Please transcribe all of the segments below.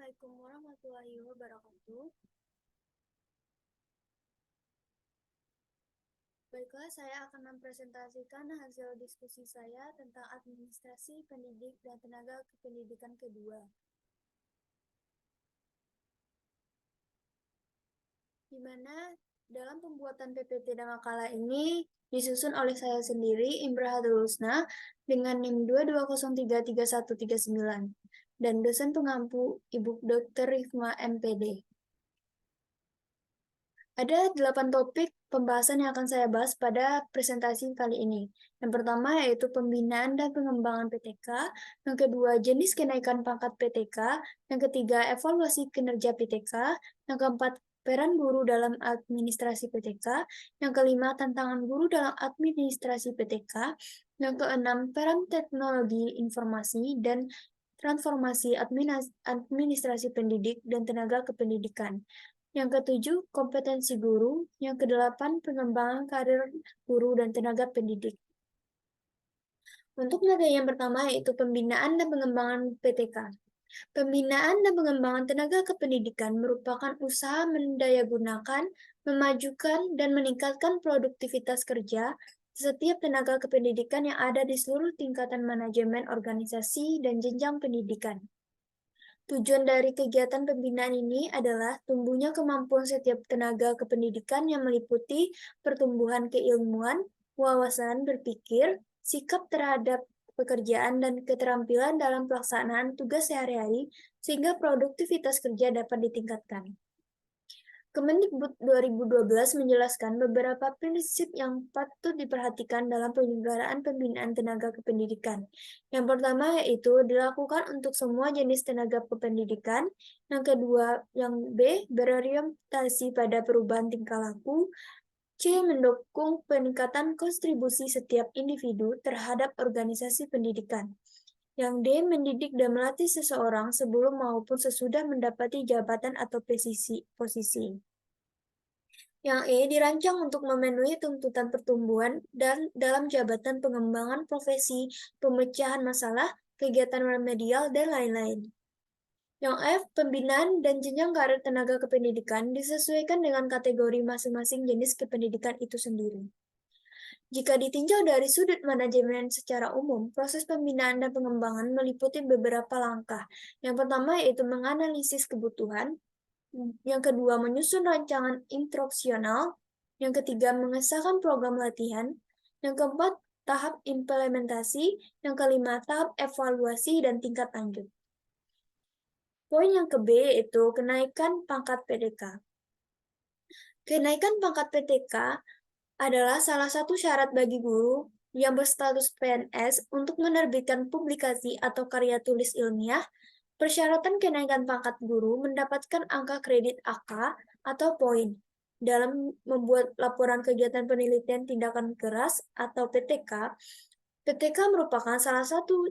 Assalamualaikum warahmatullahi wabarakatuh. Baiklah, saya akan mempresentasikan hasil diskusi saya tentang administrasi pendidik dan tenaga kependidikan kedua. Di mana dalam pembuatan PPT dan makalah ini disusun oleh saya sendiri, Imrah Husna, dengan NIM 220333139 dan dosen pengampu Ibu Dr. Rifma MPD. Ada 8 topik pembahasan yang akan saya bahas pada presentasi kali ini. Yang pertama yaitu pembinaan dan pengembangan PTK, yang kedua jenis kenaikan pangkat PTK, yang ketiga evaluasi kinerja PTK, yang keempat peran guru dalam administrasi PTK, yang kelima tantangan guru dalam administrasi PTK, yang keenam peran teknologi informasi dan transformasi administrasi pendidik dan tenaga kependidikan. Yang ketujuh, kompetensi guru. Yang kedelapan, pengembangan karir guru dan tenaga pendidik. Untuk materi yang pertama yaitu pembinaan dan pengembangan PTK. Pembinaan dan pengembangan tenaga kependidikan merupakan usaha mendayagunakan, memajukan, dan meningkatkan produktivitas kerja setiap tenaga kependidikan yang ada di seluruh tingkatan manajemen organisasi dan jenjang pendidikan. Tujuan dari kegiatan pembinaan ini adalah tumbuhnya kemampuan setiap tenaga kependidikan yang meliputi pertumbuhan keilmuan, wawasan berpikir, sikap terhadap pekerjaan, dan keterampilan dalam pelaksanaan tugas sehari-hari sehingga produktivitas kerja dapat ditingkatkan. Kemendikbud 2012 menjelaskan beberapa prinsip yang patut diperhatikan dalam penyelenggaraan pembinaan tenaga kependidikan. Yang pertama yaitu dilakukan untuk semua jenis tenaga kependidikan. Yang kedua, yang B, berorientasi pada perubahan tingkah laku. C, mendukung peningkatan kontribusi setiap individu terhadap organisasi pendidikan. Yang D, mendidik dan melatih seseorang sebelum maupun sesudah mendapati jabatan atau posisi. Yang E, dirancang untuk memenuhi tuntutan pertumbuhan dan dalam jabatan pengembangan profesi, pemecahan masalah, kegiatan remedial, dan lain-lain. Yang F, pembinaan dan jenjang karir tenaga kependidikan disesuaikan dengan kategori masing-masing jenis kependidikan itu sendiri. Jika ditinjau dari sudut manajemen secara umum, proses pembinaan dan pengembangan meliputi beberapa langkah. Yang pertama yaitu menganalisis kebutuhan, yang kedua menyusun rancangan instruksional, yang ketiga mengesahkan program latihan, yang keempat tahap implementasi, yang kelima tahap evaluasi dan tingkat lanjut. Poin yang ke B yaitu kenaikan pangkat PTK. Kenaikan pangkat PTK adalah salah satu syarat bagi guru yang berstatus PNS untuk menerbitkan publikasi atau karya tulis ilmiah. Persyaratan kenaikan pangkat guru mendapatkan angka kredit AK atau poin dalam membuat laporan kegiatan penelitian tindakan keras atau PTK. PTK merupakan salah satu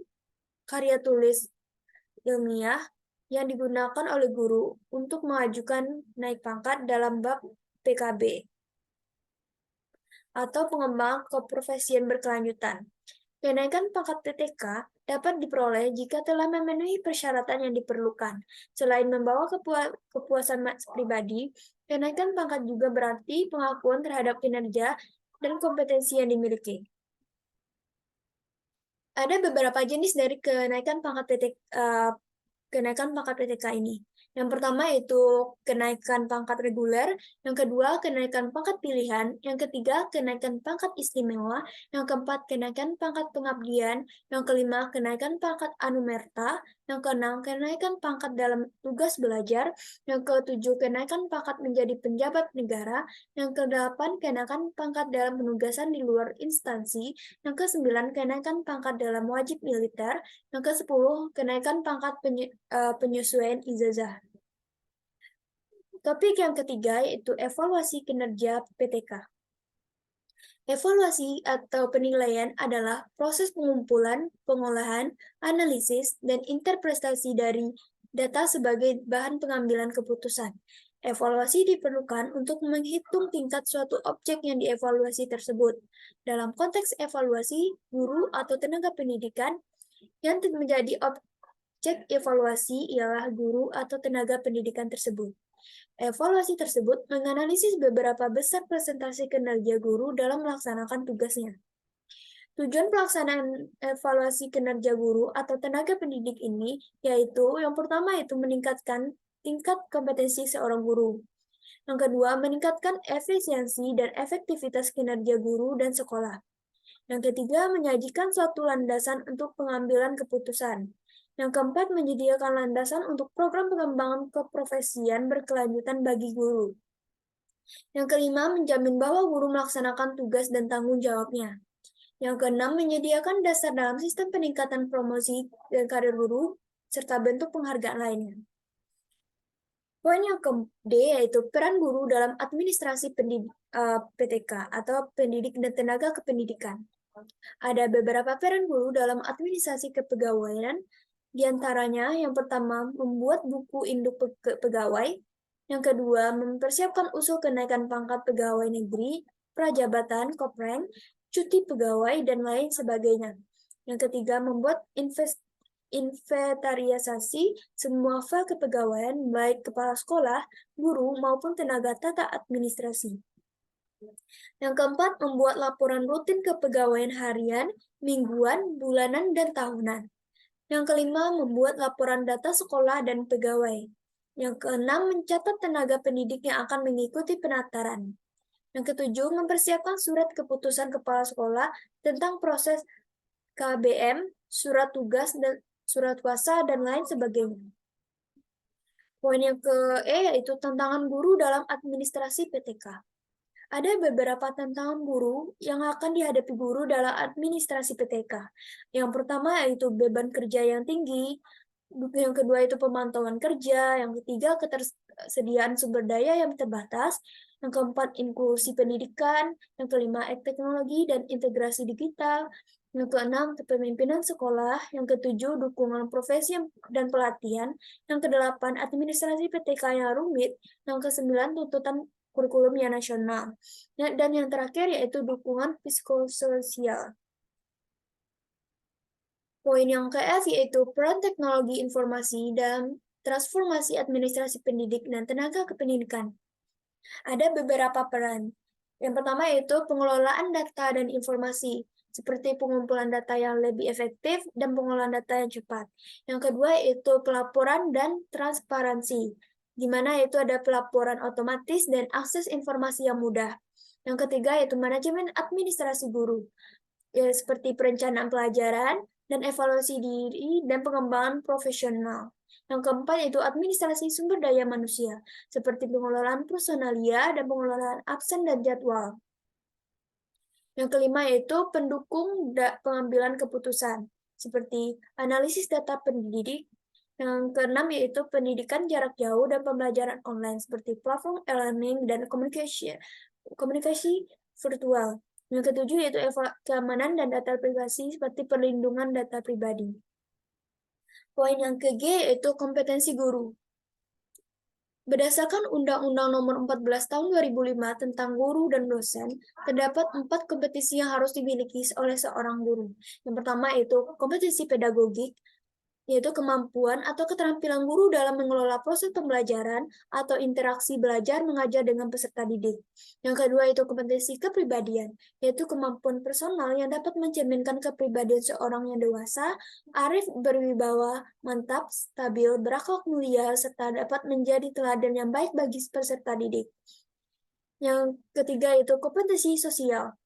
karya tulis ilmiah yang digunakan oleh guru untuk mengajukan naik pangkat dalam bab PKB atau pengembangan keprofesian berkelanjutan. Kenaikan pangkat PTK dapat diperoleh jika telah memenuhi persyaratan yang diperlukan. Selain membawa kepuasan pribadi, kenaikan pangkat juga berarti pengakuan terhadap kinerja dan kompetensi yang dimiliki. Ada beberapa jenis dari kenaikan pangkat PTK ini. Yang pertama yaitu kenaikan pangkat reguler, yang kedua kenaikan pangkat pilihan, yang ketiga kenaikan pangkat istimewa, yang keempat kenaikan pangkat pengabdian, yang kelima kenaikan pangkat anumerta, yang keenam kenaikan pangkat dalam tugas belajar, yang ketujuh kenaikan pangkat menjadi penjabat negara, yang kedelapan kenaikan pangkat dalam penugasan di luar instansi, yang kesembilan kenaikan pangkat dalam wajib militer, yang ke-10 kenaikan pangkat penyesuaian ijazah. Topik yang ketiga yaitu evaluasi kinerja PTK. Evaluasi atau penilaian adalah proses pengumpulan, pengolahan, analisis, dan interpretasi dari data sebagai bahan pengambilan keputusan. Evaluasi diperlukan untuk menghitung tingkat suatu objek yang dievaluasi tersebut. Dalam konteks evaluasi, guru atau tenaga pendidikan yang menjadi cek evaluasi ialah guru atau tenaga pendidikan tersebut. Evaluasi tersebut menganalisis beberapa besar presentasi kinerja guru dalam melaksanakan tugasnya. Tujuan pelaksanaan evaluasi kinerja guru atau tenaga pendidik ini yaitu yang pertama itu meningkatkan tingkat kompetensi seorang guru. Yang kedua, meningkatkan efisiensi dan efektivitas kinerja guru dan sekolah. Yang ketiga, menyajikan suatu landasan untuk pengambilan keputusan. Yang keempat, menyediakan landasan untuk program pengembangan keprofesian berkelanjutan bagi guru. Yang kelima, menjamin bahwa guru melaksanakan tugas dan tanggung jawabnya. Yang keenam, menyediakan dasar dalam sistem peningkatan promosi dan karir guru, serta bentuk penghargaan lainnya. Poin yang ke-D yaitu peran guru dalam administrasi PTK atau pendidik dan tenaga kependidikan. Ada beberapa peran guru dalam administrasi kepegawaian, di antaranya yang pertama membuat buku induk pegawai, yang kedua mempersiapkan usul kenaikan pangkat pegawai negeri, prajabatan, koprank, cuti pegawai, dan lain sebagainya. Yang ketiga membuat inventarisasi semua file kepegawaian baik kepala sekolah, guru, maupun tenaga tata administrasi. Yang keempat, membuat laporan rutin kepegawaian harian, mingguan, bulanan, dan tahunan. Yang kelima, membuat laporan data sekolah dan pegawai. Yang keenam, mencatat tenaga pendidik yang akan mengikuti penataran. Yang ketujuh, mempersiapkan surat keputusan kepala sekolah tentang proses KBM, surat tugas, dan surat kuasa, dan lain sebagainya. Poin yang ke-E yaitu tantangan guru dalam administrasi PTK. Ada beberapa tantangan guru yang akan dihadapi guru dalam administrasi PTK. Yang pertama yaitu beban kerja yang tinggi, yang kedua itu pemantauan kerja, yang ketiga ketersediaan sumber daya yang terbatas, yang keempat inklusi pendidikan, yang kelima teknologi dan integrasi digital, yang keenam kepemimpinan sekolah, yang ketujuh dukungan profesi dan pelatihan, yang kedelapan administrasi PTK yang rumit, yang kesembilan tuntutan kurikulum yang nasional. Dan yang terakhir yaitu dukungan psikososial. Poin yang ke-F yaitu peran teknologi informasi dalam transformasi administrasi pendidik dan tenaga kependidikan. Ada beberapa peran. Yang pertama yaitu pengelolaan data dan informasi, seperti pengumpulan data yang lebih efektif dan pengolahan data yang cepat. Yang kedua yaitu pelaporan dan transparansi, di mana itu ada pelaporan otomatis dan akses informasi yang mudah. Yang ketiga yaitu manajemen administrasi guru, ya, seperti perencanaan pelajaran dan evaluasi diri dan pengembangan profesional. Yang keempat yaitu administrasi sumber daya manusia, seperti pengelolaan personalia dan pengelolaan absen dan jadwal. Yang kelima yaitu pendukung pengambilan keputusan, seperti analisis data pendidik. Yang keenam yaitu pendidikan jarak jauh dan pembelajaran online, seperti platform e-learning dan komunikasi virtual. Yang ketujuh yaitu keamanan dan data privasi, seperti perlindungan data pribadi. Poin yang ke-G yaitu kompetensi guru. Berdasarkan Undang-Undang Nomor 14 Tahun 2005 tentang guru dan dosen, terdapat 4 kompetensi yang harus dimiliki oleh seorang guru. Yang pertama yaitu kompetensi pedagogik, yaitu kemampuan atau keterampilan guru dalam mengelola proses pembelajaran atau interaksi belajar mengajar dengan peserta didik. Yang kedua itu kompetensi kepribadian, yaitu kemampuan personal yang dapat mencerminkan kepribadian seorang yang dewasa, arif, berwibawa, mantap, stabil, berakhlak mulia, serta dapat menjadi teladan yang baik bagi peserta didik. Yang ketiga itu kompetensi sosial,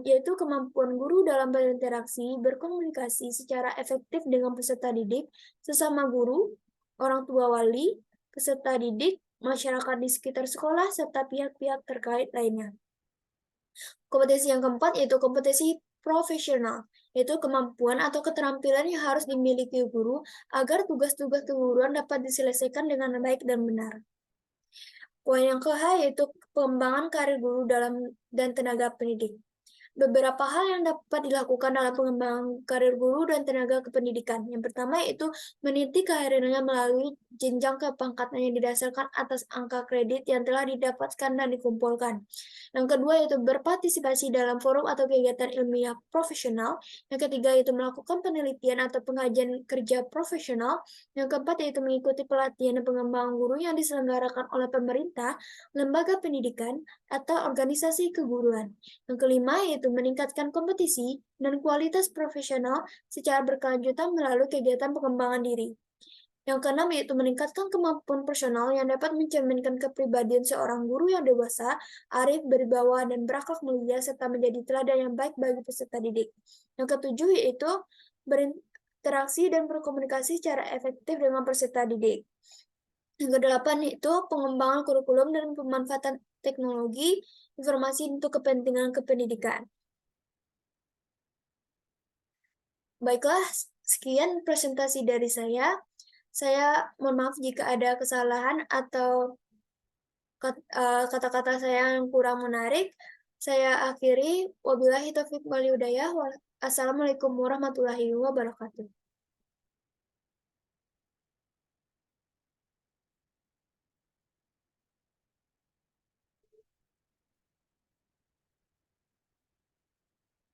yaitu kemampuan guru dalam berinteraksi, berkomunikasi secara efektif dengan peserta didik, sesama guru, orang tua wali, peserta didik, masyarakat di sekitar sekolah, serta pihak-pihak terkait lainnya. Kompetensi yang keempat yaitu kompetensi profesional, yaitu kemampuan atau keterampilan yang harus dimiliki guru agar tugas-tugas keguruan dapat diselesaikan dengan baik dan benar. Poin yang ke-H yaitu pengembangan karir guru dan tenaga pendidik. Beberapa hal yang dapat dilakukan dalam pengembangan karir guru dan tenaga kependidikan. Yang pertama yaitu meniti karirnya melalui jenjang kepangkatan yang didasarkan atas angka kredit yang telah didapatkan dan dikumpulkan. Yang kedua yaitu berpartisipasi dalam forum atau kegiatan ilmiah profesional. Yang ketiga yaitu melakukan penelitian atau pengajian kerja profesional. Yang keempat yaitu mengikuti pelatihan dan pengembangan guru yang diselenggarakan oleh pemerintah, lembaga pendidikan, atau organisasi keguruan. Yang kelima yaitu meningkatkan kompetisi dan kualitas profesional secara berkelanjutan melalui kegiatan pengembangan diri. Yang keenam yaitu meningkatkan kemampuan personal yang dapat mencerminkan kepribadian seorang guru yang dewasa, arif, berwibawa, dan berakhlak mulia, serta menjadi teladan yang baik bagi peserta didik. Yang ketujuh yaitu berinteraksi dan berkomunikasi secara efektif dengan peserta didik. Yang kedelapan itu pengembangan kurikulum dan pemanfaatan teknologi informasi untuk kepentingan kependidikan. Baiklah, sekian presentasi dari saya. Saya mohon maaf jika ada kesalahan atau kata-kata saya yang kurang menarik. Saya akhiri, wabillahi taufiq wal hidayah. Assalamualaikum warahmatullahi wabarakatuh.